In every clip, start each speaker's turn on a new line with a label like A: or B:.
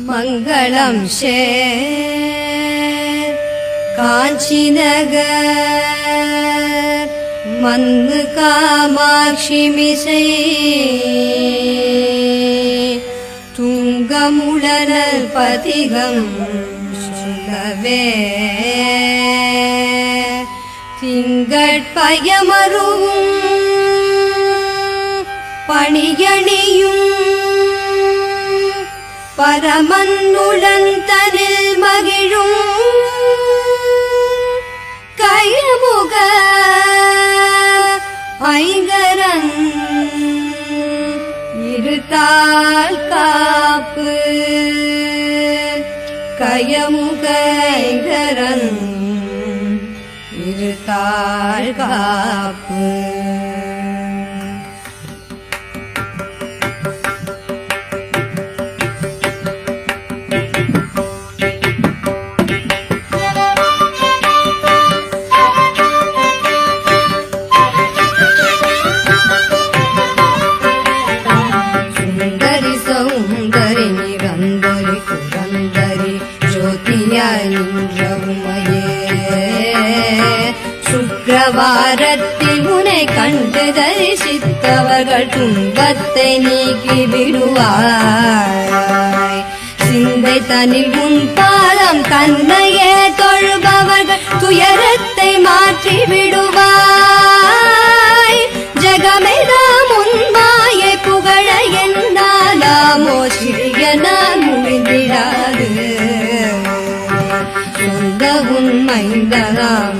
A: மங்களம் சேர் காஞ்சி நகர் மந்து காமாட்சி மிசை துங்கமுடனல் பதிகம் சொல்லவே திங்கட்பயமருவும் பணியணியும் பரமன்னுளந்தனில் மகிழும் கயமுக ஐங்கரன் இருத்தால் காப்பு கயமுக ஐங்கரன் இருத்தால் காப்பு சுக்கிரவாரத்தில் உனை கண்டு தரிசித்தவர்கள் துன்பத்தை நீக்கி விடுவாய். சிந்தை தனில் உன் பாதம் தன்னையே தொழுபவர்கள் துயரத்தை மாற்றி விடுவாய். ஜகமெல்லாம் உன் மாயை புகழ என்னாலாமோ சிறிய நான் முடிந்திடாது. சொந்த உண்மைந்தலாம்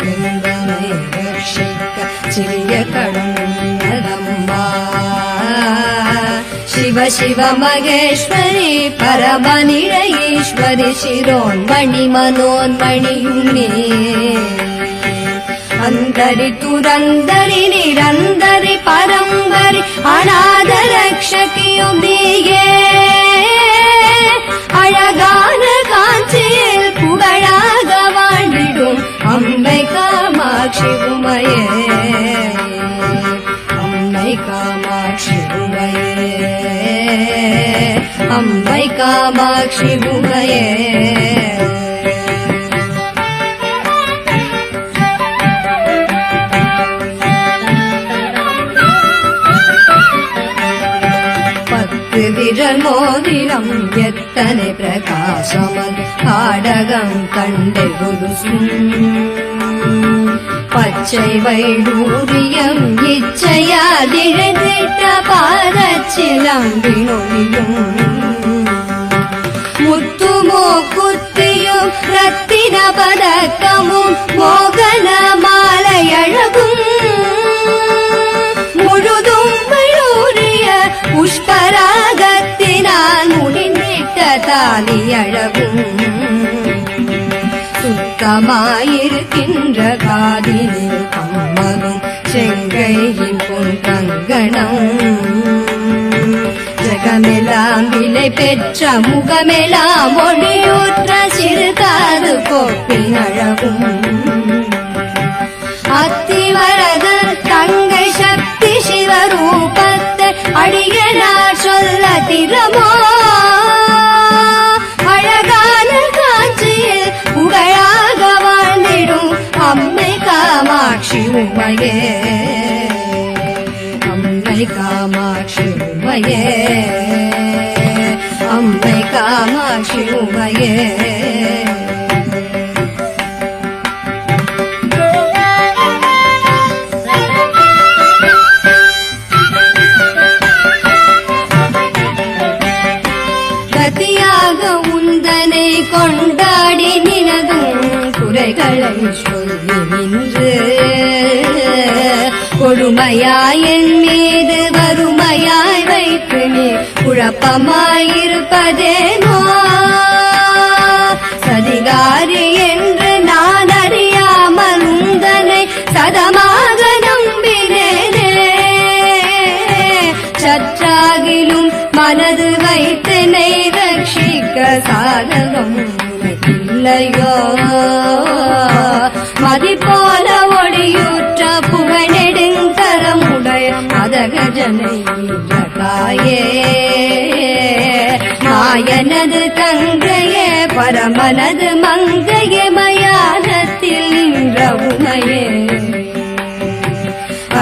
A: ரட்சிக்க சிறிய கடம்பா. சிவ சிவ மகேஸ்வரி பரமநிழ ஈஸ்வரி சிரோன்மணி மனோன்மணியுமே அந்தரி துரந்தரி நிரந்தரி பரம்பரி அநாத ரக்ஷகியும் நீயே. அழகான காஞ்சியில் புகழாக வாழ்ந்திடும் அம்பை காமாட்சி உமையே. அம்பை காமாட்சி உமையே. அம்பை காமாட்சி உமையே. விரல் மோதிரம் எத்தனை பிரகாசமது காடகம் கண்டை குருசும். பச்சை வைடூரியம் இச்சையாதிழைத்திட்ட பாதச்சிலம்பினொழியும். முத்துமோ குத்தியும் ரத்தின பதக்கமும் மோகன மாலை அழகும். முழுதும் வைடூரிய புஷ்பராகத்தினால் முடிந்திட்ட தாலி அழகும். சுத்தமாயிருக்கின்ற காதினில் கம்மலும் செங்கையின் பொன் கங்கணம். ஜகமெல்லாம் விலை பெற்ற முகமெல்லாம் ஒளியூற்ற சிறுகாது கோப்பின் அழகும். அத்திவரதன் தங்கை சக்தி சிவரூபத்தை அடியனார் சொல்ல திறமோ. அழகான காஞ்சியில் புகழாக வாழ்ந்திடும் அம்மை காமாட்சி உமையே. அம்மை காமாட்சி உமையே. அம்மை காமாட்சி உமையே. கொண்டாடி நினதும் குறைகளை சொல்லி நின்று கொடுமையாய் என் மீது வறுமையாய் வைத்து நீ குழப்பமாயிருப்பதேனோ. சதிகாரி என்று நான் அறியாமல் உந்தனை சதமாக நம்பினேனே. சற்றாகிலும் மனது வைத்தனை ரட்சிக்க சாதகம் இல்லையோ. மதிப்போல ஒளியூற்ற புகழெடுங்கரமுடைய மதகஜனை தாயே. மாயனது தங்க பரமனது மங்கைய மயானத்தில் நின்ற உமையே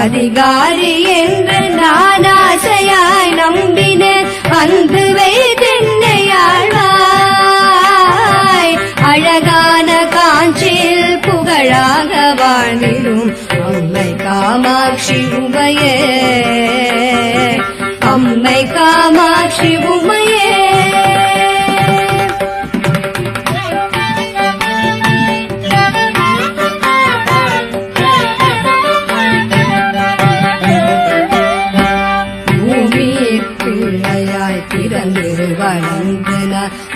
A: அதிகாரி என்று நான் ஆசையாய் நம்பினேன் அன்பு வைத்தென்னையாழ்வாய் அழகான காஞ்சியில் புகழாக வாழ்ந்திடும் அம்மை காமாட்சி உமையே அம்மை காமாட்சி உமையே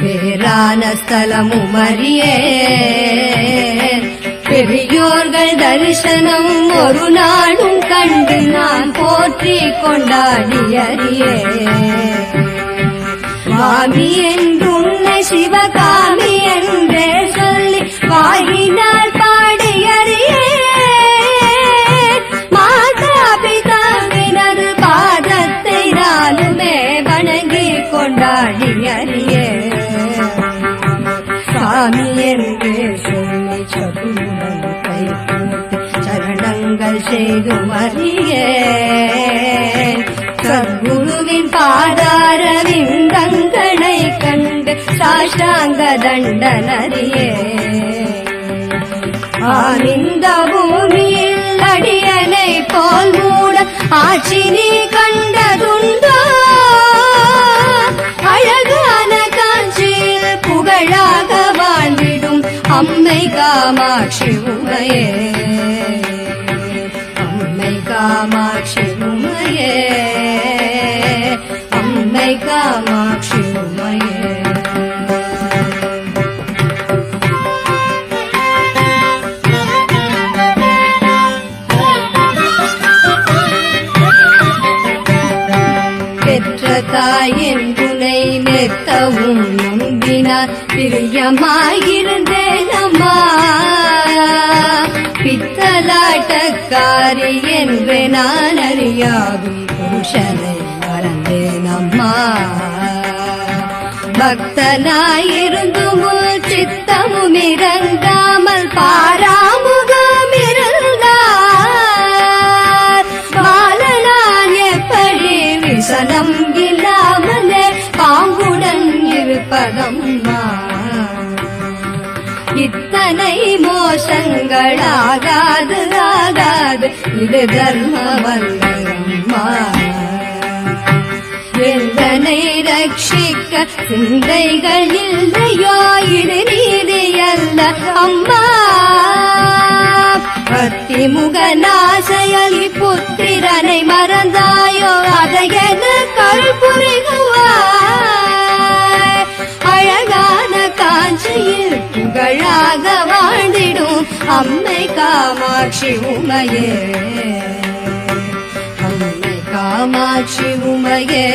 A: வேறான ஸ்தலமும் அறியே பெரியோர்கள் தரிசனம் ஒரு நாளும் கண்டு நான் போற்றி கொண்டாடி அறியே மாமி என்றுன்னை சிவகாமி என்றே சொல்லி வாயினால் பாடி அறியே மாதா பிதாவினது பாதத்தை நானுமே வணங்கி கொண்டாடி அறியே சாமி என்றே சொல்லி சகுனம் கை சரணங்கள் செய்து அறியே சத்குருவின் பாதார விந்தங்களை கண்டு சாஷ்டாங்க தண்டனறியே ஆனந்த பூமியில் அடியனை போல் மூட ஆட்சி நீ கண்டதுண்டோ அழகான காஞ்சியில் புகழாக வாழ்ந்திடும் அம்மை காமாட்சி உமையே அம்மை காமாட்சி உமையே அம்மை காமாட்சி உமையே பெற்ற தாயின் துணை மெத்தவும் நம்பினார் பிரியமாயிருந்தேன் அம்மா பித்தலாட்டக்காரி என்று நான் அறியாகும் புருஷனை மறந்தேன் அம்மா பக்தனாயிருந்தும் சித்தமும் இறங்காமல் பாராமுகம் இருந்தார் பாலனான் எப்படி விசனம் இல்லாமலே பாம்புடன் இருப்பதம்மா இத்தனை மோசங்களாகாது ஆகாது இது தர்மவல்லம்மா எந்தனை ரட்சிக்க சிந்தைகள் இல்லையோ இது நீதியல்ல அம்மா பத்திமுகநாசையலி புத்திரனை மறந்தாயோ அதையென கல்புரிகுவாய் அழகான காஞ்சியில் புகழாக வாழ்ந்திடும் அம்மை காமாட்சி உமையே அம்மை காமாட்சி உமையே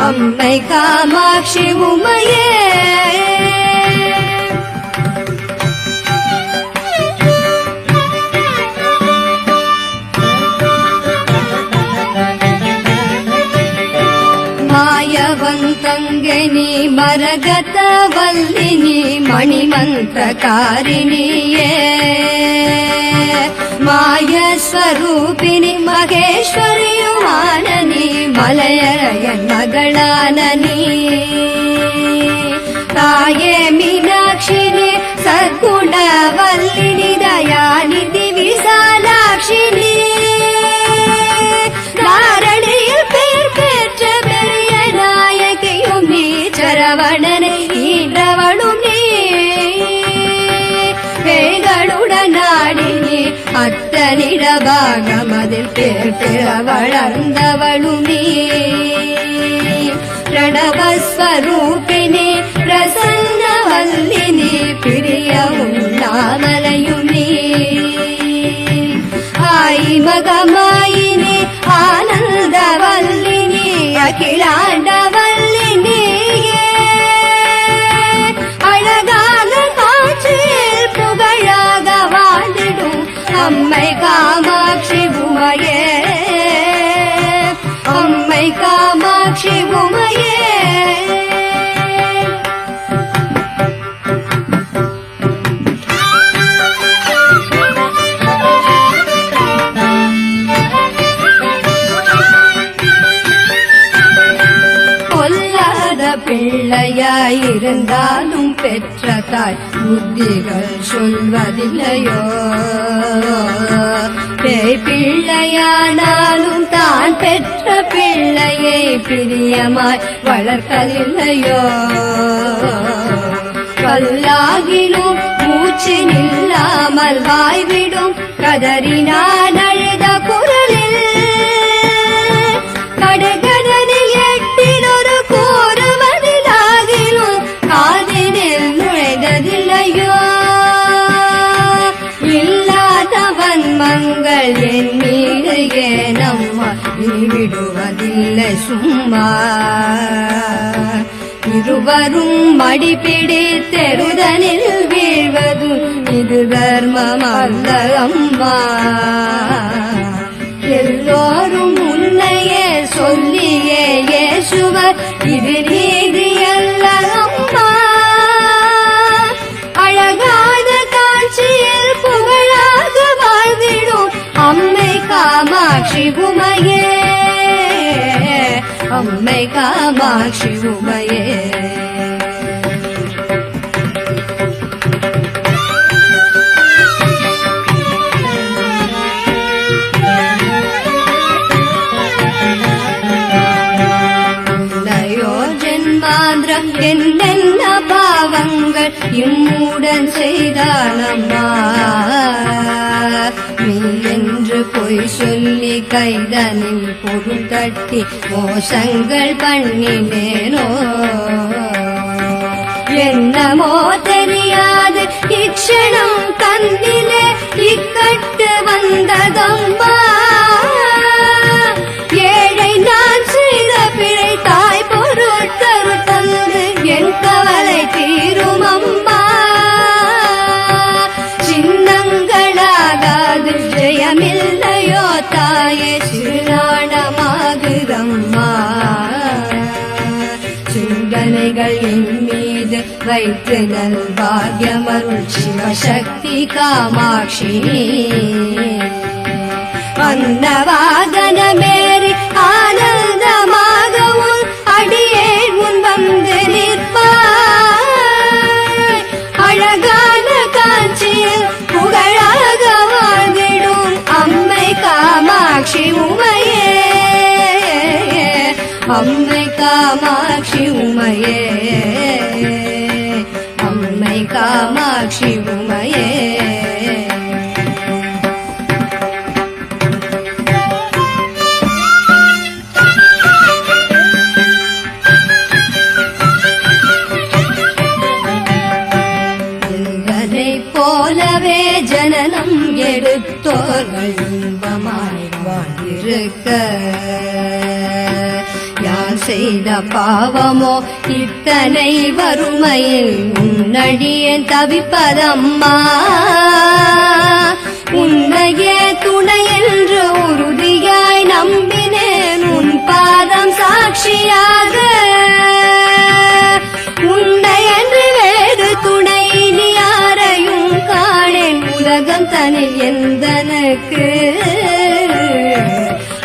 A: அம்மை காமாட்சி உமையே ಮಾಯವಂತಂಗೆನಿ ಮರಗತ ವಲ್ಲಿನಿ ಮಣಿಮಂತ್ರಕಾರಿಣಿಯೇ ಮಾಯ ಸ್ವರೂಪಿಣಿ ಮಹೇಶ್ವರಿಯು ಮಾನನಿ ಮಲಯರಯನ್ ಮಗಳಾನನಿ ತಾಯೇ ಮೀನಾಕ್ಷಿನಿ ಸದ್ಗುಣವಲ್ಲಿನಿ ದಯಾನಿಧಿ ವಿಶಾಲಾಕ್ಷಿನಿ தாரணியில் பேர் பெற்ற பெரிய நாயகியும் நீ சரவணனை ஈன்றவளும் நீ பேய்களுடன் நாடினி அத்தனிட பாகமதில் பேர் பெற வளர்ந்தவளும் நீ பிரணவஸ்வரூபிணி பிரசன்னவல்லினி பிரியவும் நாமலையும் நீ ஆயி மகமாயினி ஆனந்தவல்லினி அகிலாண்டவல்லினியே அழகான காட்சியில் புகழாக வாழ்ந்திடும் அம்மை காமாட்சி உமையே அம்மை காமாட்சி உமையே இருந்தாலும் பெற்ற தாய் புத்திகள் சொல்வதில்லையோ பேய் பிள்ளையானாலும் தான் பெற்ற பிள்ளையை பிரியமாய் வளர்ப்பதில்லையோ கல்லாகிலும் மூச்சு நில்லாமல் வாய்விடும் கதறினான் அழுத குரலில் கடுகடனில் எட்டினொரு கூறுவதிலாகிலும் காதினில் நுழைந்ததில்லையோ இல்லாதவன் மங்கள் என் மீது ஏனம்மா நீ விடுவதில்லை சும்மா இருவரும் மடிப்பிடி தெருதனில் வீழ்வதும் இது தர்மம் அல்ல அம்மா எல்லோரும் உன்னையே சொல்லியே ஏசுவர் இது நீதி அல்ல அம்மா அழகான காட்சியில் புகழாக வாழ்ந்திடும் அம்மை காமாட்சி உமையே அம்மை காமாட்சி உமையே என்னென்ன பாவங்கள் இம்முடன் செய்தானம்மா நீ என்று பொய் சொல்லி கைதனில் பொருள் தட்டி மோசங்கள் பண்ணினேனோ என்னமோ தெரியாது இச்சணம் தன்னிலே இக்கட்டு வந்ததம்மா ஏழை நான் செய்த பிழை தாய் பொருட்கள் தந்து என் கவலை தீரும் அம்மா சின்னங்களாகாது ஜெயமில்லையோ தாயே சிறுநாடமாகுதம்மா சிந்தனைகள் என் மீது வைத்து நல் பாக்யமருள் சிவசக்தி காமாட்சி அன்னவாகனமேறி ஆனந்தமாகவும் அடியே முன் வந்து நிற்பாய் அழகான காட்சியில் புகழாக வாழ்ந்திடும் அம்மை காமாட்சி உமையே அம்மை காமாட்சி உமையே அம்மை காமாட்சி உமையே போலவே ஜனனம் எடுத்தோர்கள் இன்பமாய் வாழ்ந்திருக்க யார் செய்த பாவமோ இத்தனை வறுமையில் உன்னடியேன் தவிப்பதம்மா உன்னையே துணை என்று உறுதியாய் நம்பினேன் உன் பாதம் சாட்சியாக உன்னை என்று வேறு துணை நீ யாரையும் காணேன் உலகம் தனில் எந்தனுக்கு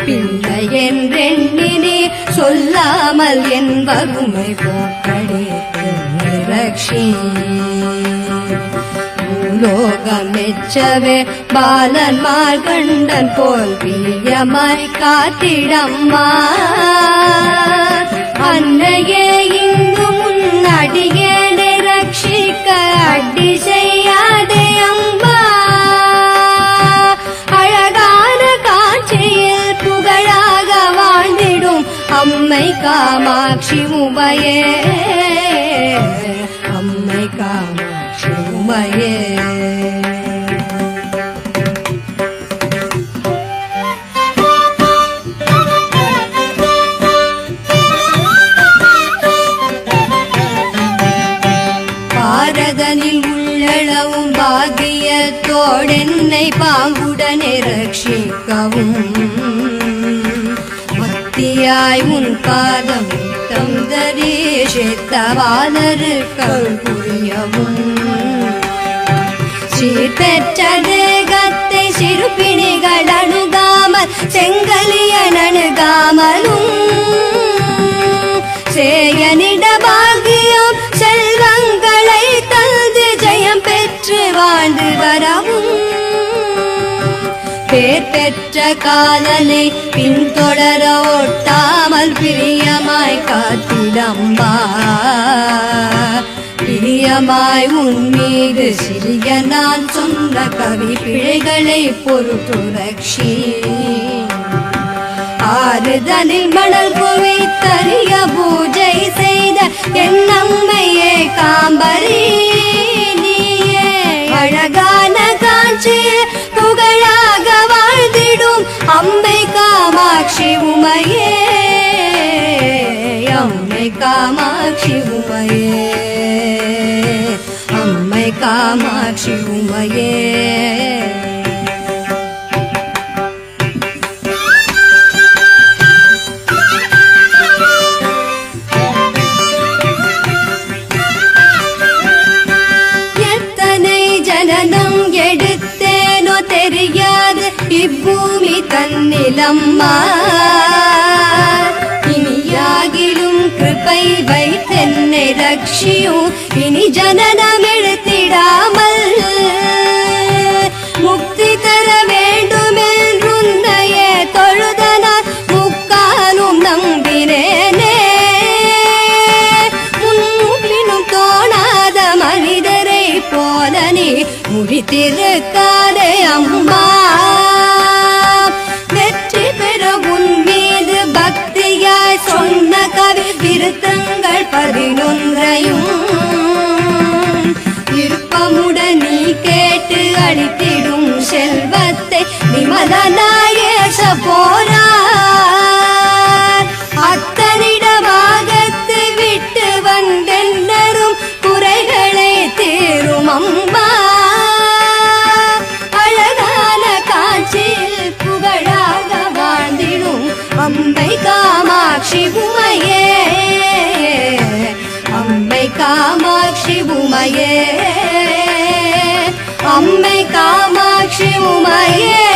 A: பிள்ளை என்றெண்ணினே சொல்லாமல் என் வறுமை போக்கடே ரக்ஷி பூலோகம் மெச்சவே பாலன் மார்கண்டன் போல் பிரியமாய் காத்திடம்மா அன்னையே இங்கு முன்னடியேனை ரட்சிக்க அடி செய்யாதே அம்மா அழகான காட்சியில் புகழாக வாழ்ந்திடும் அம்மை காமாட்சி உமையே அம்மை காமாட்சி உமையே பாரதனில் உள்ளளவும் பாகியத்தோடென்னை பாங்குடனே ரட்சிக்கவும் பக்தியாய் உன் பாதம் தந்தரே சேத்தவாலருக்கள் புரியவும் சீர்பெற்ற தேகத்தை சிறுபிணிகள் அணுகாமல் செங்கலியன் அணுகாமலும் சேயனிட பாகியம் பேர் பெற்ற காதலை பின்தொடர ஒட்டாமல் பிரியமாய் காத்திடம்பா பிரியமாய் உன்மீது சிறிய நான் சொன்ன கவி பிழைகளை பொறுத்துரட்சி ஆறுதலில் மணல் குவித்தறிய பூஜை செய்த என் அம்மையே காம்பரி நீயே அழகான காட்சி புகழாக வாழ்ந்திடும் அம்மை காமாட்சி உமையே அம்மை காமாட்சி உமையே அம்மை காமாட்சி உமையே தெரியாது இப்பூமி தன்னிலம்மா இனியாகிலும் கிருபை வைத்தென்னை ரட்சியும் இனி ஜனனம் எடுத்திடாமல் முக்தி தர வேண்டுமென்றுன்னையே தொழுதனால் முக்காலும் நம்பினேனே முன்னும் தோணாத மனிதரை போல நீ முடித்திருக்காதே அம்மா வெற்றி பெற உன் மீது பக்தியாய் சொன்ன கவி விருத்தங்கள் 11 விருப்பமுடன் நீ கேட்டு அளித்திடும் செல்வத்தை விமலனாயேச போனார் அத்தனிடமாகத்து விட்டு வந்தென்னரும் குறைகளை தீரும் அம்மா அம்மை காமாட்சி உமையே அம்மை காமாட்சி உமையே அம்மை காமாட்சி உமையே